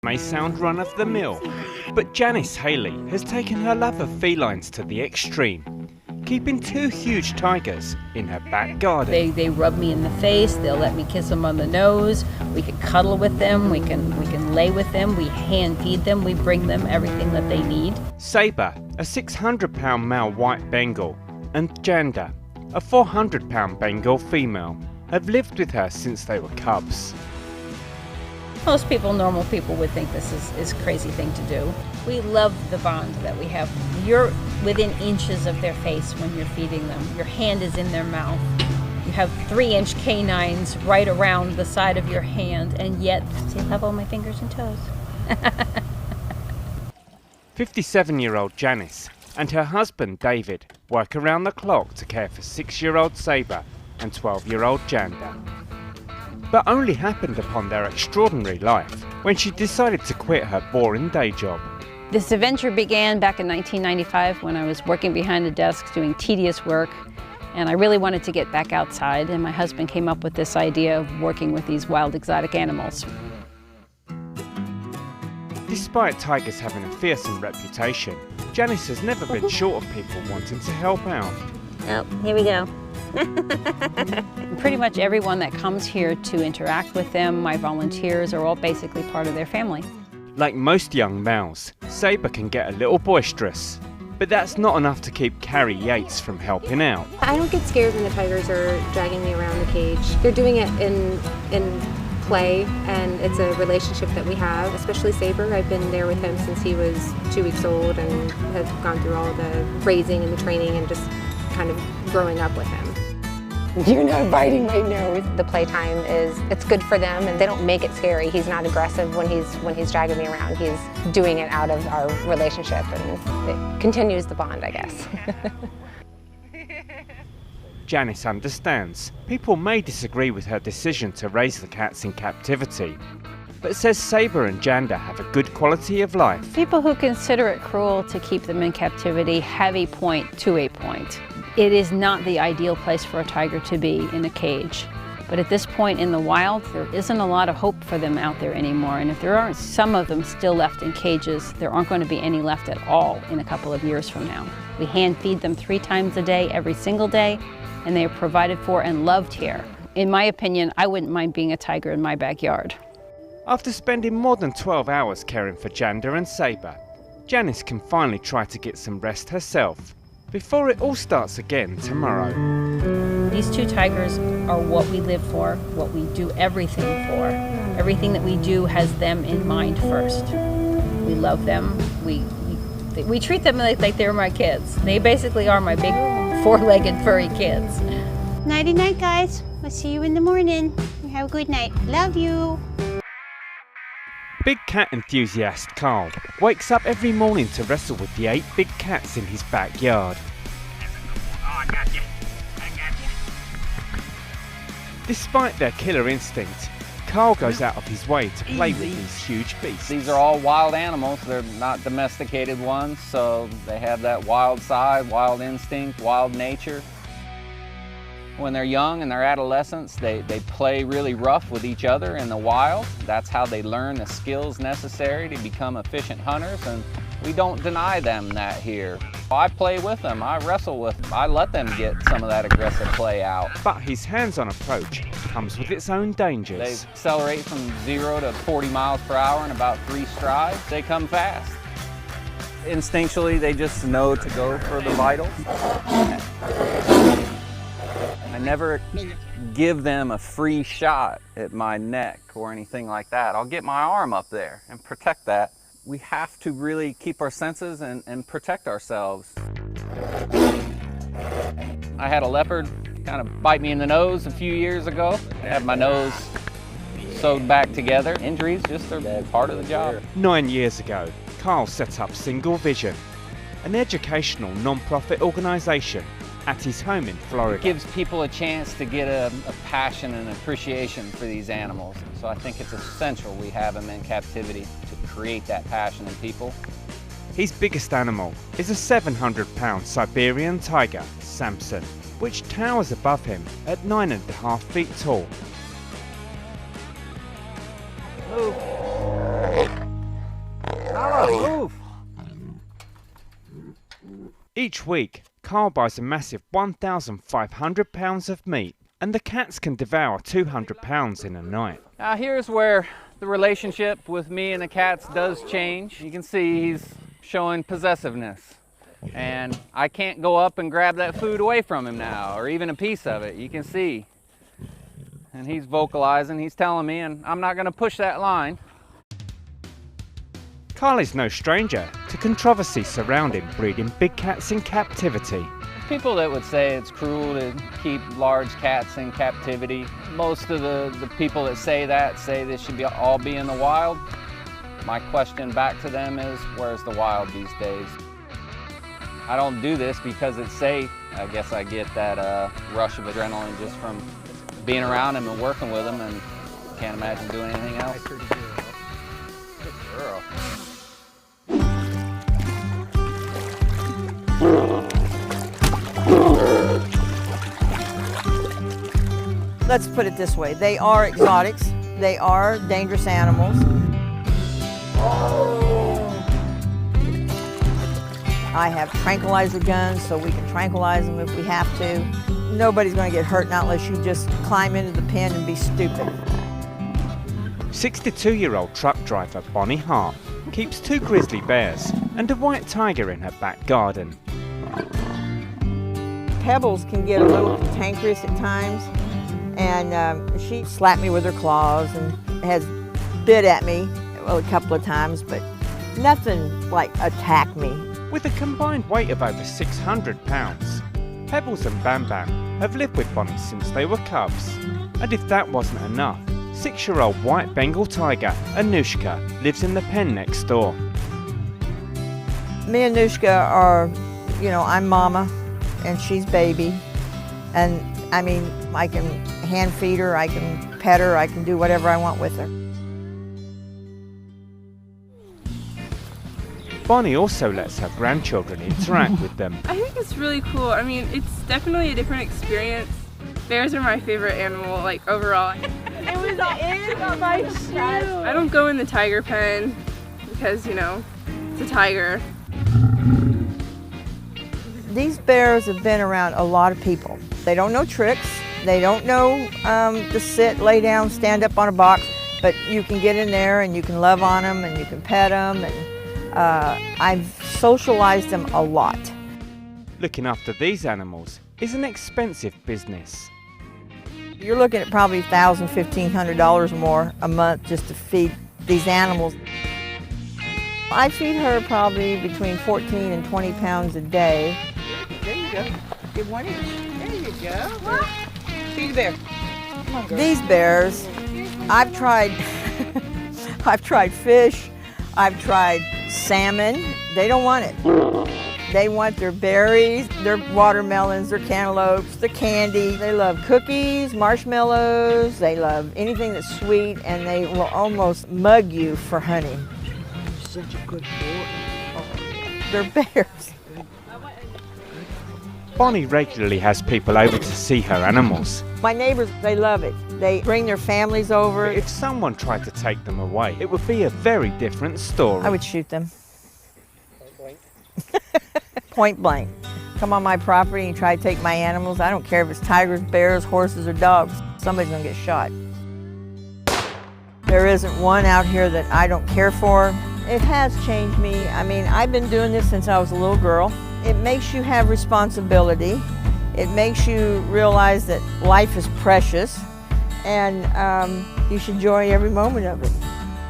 may sound run-of-the-mill, but Janice Haley has taken her love of felines to the extreme, keeping 2 huge tigers in her back garden. They rub me in the face, they'll let me kiss them on the nose, we can cuddle with them, we can lay with them, we hand feed them, we bring them everything that they need. Sabre, a 600-pound male white Bengal, and Janda, a 400-pound Bengal female, have lived with her since they were cubs. Most people, normal people, would think this is a crazy thing to do. We love the bond that we have. You're within inches of their face when you're feeding them. Your hand is in their mouth. You have 3-inch canines right around the side of your hand, and yet still have all my fingers and toes. 57-year-old Janice and her husband David work around the clock to care for 6-year-old Sabre and 12-year-old Janda. But only happened upon their extraordinary life when she decided to quit her boring day job. This adventure began back in 1995 when I was working behind a desk doing tedious work, and I really wanted to get back outside, and my husband came up with this idea of working with these wild exotic animals. Despite tigers having a fearsome reputation, Janice has never been short of people wanting to help out. Oh, here we go. Pretty much everyone that comes here to interact with them, my volunteers, are all basically part of their family. Like most young males, Sabre can get a little boisterous, but that's not enough to keep Carrie Yates from helping out. I don't get scared when the tigers are dragging me around the cage. They're doing it in play, and it's a relationship that we have, especially Sabre. I've been there with him since he was 2 weeks old and have gone through all the raising and the training and just kind of growing up with him. You're not biting my nose. The playtime it's good for them, and they don't make it scary. He's not aggressive when he's dragging me around. He's doing it out of our relationship, and it continues the bond, I guess. Janice understands people may disagree with her decision to raise the cats in captivity, but says Sabre and Janda have a good quality of life. People who consider it cruel to keep them in captivity have a point to a point. It is not the ideal place for a tiger to be, in a cage. But at this point in the wild, there isn't a lot of hope for them out there anymore. And if there aren't some of them still left in cages, there aren't going to be any left at all in a couple of years from now. We hand feed them 3 times a day, every single day, and they are provided for and loved here. In my opinion, I wouldn't mind being a tiger in my backyard. After spending more than 12 hours caring for Janda and Sabre, Janice can finally try to get some rest herself before it all starts again tomorrow. These 2 tigers are what we live for, what we do everything for. Everything that we do has them in mind first. We love them. We treat them like they're my kids. They basically are my big 4-legged furry kids. Nighty night, guys. We'll see you in the morning. Have a good night. Love you. Big cat enthusiast Carl wakes up every morning to wrestle with the 8 big cats in his backyard. Oh, I got you. I got you. Despite their killer instinct, Carl goes out of his way to play with these huge beasts. These are all wild animals. They're not domesticated ones, so they have that wild side, wild instinct, wild nature. When they're young and they're adolescents, they play really rough with each other in the wild. That's how they learn the skills necessary to become efficient hunters, and we don't deny them that here. I play with them, I wrestle with them, I let them get some of that aggressive play out. But his hands-on approach comes with its own dangers. They accelerate from 0 to 40 miles per hour in about 3 strides. They come fast. Instinctually, they just know to go for the vitals. I never give them a free shot at my neck or anything like that. I'll get my arm up there and protect that. We have to really keep our senses and protect ourselves. I had a leopard kind of bite me in the nose a few years ago. I had my nose sewed back together. Injuries just are part of the job. 9 years ago, Carl set up Single Vision, an educational non-profit organisation at his home in Florida. It gives people a chance to get a passion and appreciation for these animals. So I think it's essential we have them in captivity to create that passion in people. His biggest animal is a 700-pound Siberian tiger, Samson, which towers above him at 9.5 feet tall. Move. Each week, Carl buys a massive 1,500 pounds of meat, and the cats can devour 200 pounds in a night. Now here's where the relationship with me and the cats does change. You can see he's showing possessiveness. And I can't go up and grab that food away from him now, or even a piece of it. You can see. And he's vocalizing, he's telling me, and I'm not going to push that line. Carl is no stranger to controversy surrounding breeding big cats in captivity. People that would say it's cruel to keep large cats in captivity. Most of the people that say that say they should all be in the wild. My question back to them is, where's the wild these days? I don't do this because it's safe. I guess I get that rush of adrenaline just from being around them and working with them, and can't imagine doing anything else. Good girl. Let's put it this way, they are exotics, they are dangerous animals. I have tranquilizer guns so we can tranquilize them if we have to. Nobody's going to get hurt not unless you just climb into the pen and be stupid. 62-year-old truck driver Bonnie Hart keeps 2 grizzly bears and a white tiger in her back garden. Pebbles can get a little cantankerous at times, and she slapped me with her claws and has bit at me a couple of times, but nothing like attack me. With a combined weight of over 600 pounds, Pebbles and Bam Bam have lived with Bonnie since they were cubs. And if that wasn't enough, 6-year-old white Bengal tiger Anushka lives in the pen next door. Me and Anushka are, I'm mama and she's baby. And I mean, I can hand feed her, I can pet her, I can do whatever I want with her. Bonnie also lets her grandchildren interact with them. I think it's really cool. I mean, it's definitely a different experience. Bears are my favorite animal, like overall. It was in my shoe. I don't go in the tiger pen because, it's a tiger. These bears have been around a lot of people. They don't know tricks. They don't know to sit, lay down, stand up on a box, but you can get in there and you can love on them and you can pet them. And I've socialized them a lot. Looking after these animals is an expensive business. You're looking at probably $1,000, $1,500 more a month just to feed these animals. I feed her probably between 14 and 20 pounds a day. There you go. Get 1 each. There you go. What? Feed a bear. Come on, girl. These bears, I've tried, I've tried fish, I've tried salmon. They don't want it. They want their berries, their watermelons, their cantaloupes, the candy. They love cookies, marshmallows. They love anything that's sweet, and they will almost mug you for honey. You're such a good boy. Oh, they're bears. Bonnie regularly has people over to see her animals. My neighbors, they love it. They bring their families over. If someone tried to take them away, it would be a very different story. I would shoot them. Point blank. Come on my property and try to take my animals. I don't care if it's tigers, bears, horses, or dogs. Somebody's gonna get shot. There isn't one out here that I don't care for. It has changed me. I mean, I've been doing this since I was a little girl. It makes you have responsibility. It makes you realize that life is precious, and you should enjoy every moment of it.